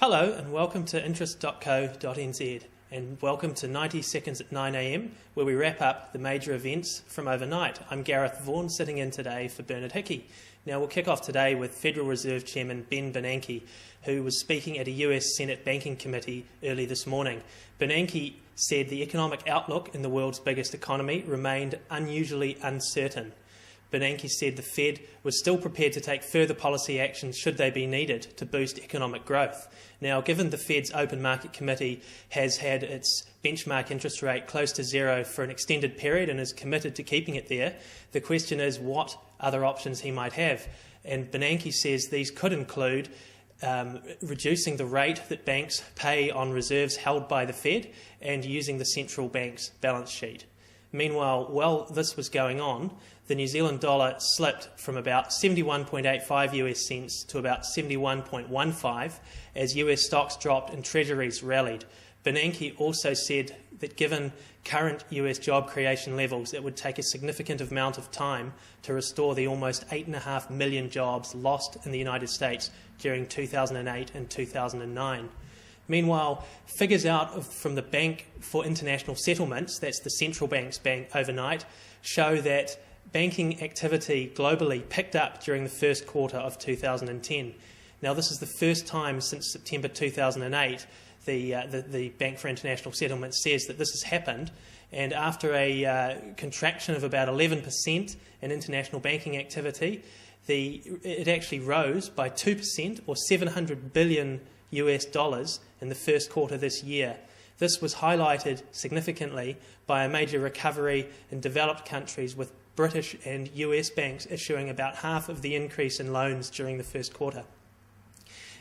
Hello and welcome to interest.co.nz and welcome to 90 Seconds at 9am where we wrap up the major events from overnight. I'm Gareth Vaughan sitting in today for Bernard Hickey. Now we'll kick off today with Federal Reserve Chairman Ben Bernanke, who was speaking at a US Senate Banking Committee early this morning. Bernanke said the economic outlook in the world's biggest economy remained unusually uncertain. Bernanke said the Fed was still prepared to take further policy actions should they be needed to boost economic growth. Now, given the Fed's Open Market Committee has had its benchmark interest rate close to zero for an extended period and is committed to keeping it there, the question is what other options he might have. And Bernanke says these could include reducing the rate that banks pay on reserves held by the Fed and using the central bank's balance sheet. Meanwhile, while this was going on, the New Zealand dollar slipped from about 71.85 US cents to about 71.15 as US stocks dropped and treasuries rallied. Bernanke also said that given current US job creation levels, it would take a significant amount of time to restore the almost 8.5 million jobs lost in the United States during 2008 and 2009. Meanwhile, figures out from the Bank for International Settlements, that's the central bank's bank overnight, show that banking activity globally picked up during the first quarter of 2010. Now, this is the first time since September 2008 the Bank for International Settlements says that this has happened, and after a contraction of about 11% in international banking activity, it actually rose by 2% or $700 billion US in the first quarter this year. This was highlighted significantly by a major recovery in developed countries, with British and US banks issuing about half of the increase in loans during the first quarter.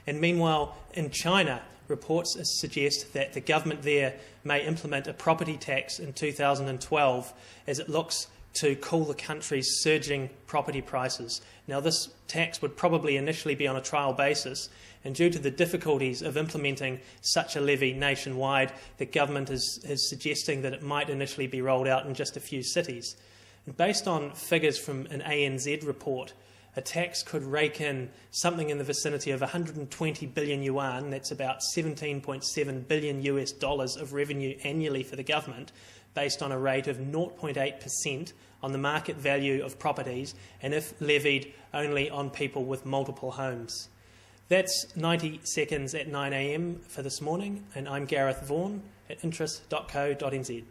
And meanwhile, in China, reports suggest that the government there may implement a property tax in 2012 as it looks to cool the country's surging property prices. Now, this tax would probably initially be on a trial basis, and due to the difficulties of implementing such a levy nationwide, the government is suggesting that it might initially be rolled out in just a few cities. And based on figures from an ANZ report, a tax could rake in something in the vicinity of 120 billion yuan, that's about 17.7 billion US dollars of revenue annually for the government, based on a rate of 0.8% on the market value of properties, and if levied only on people with multiple homes. That's 90 Seconds at 9am for this morning, and I'm Gareth Vaughan at interest.co.nz.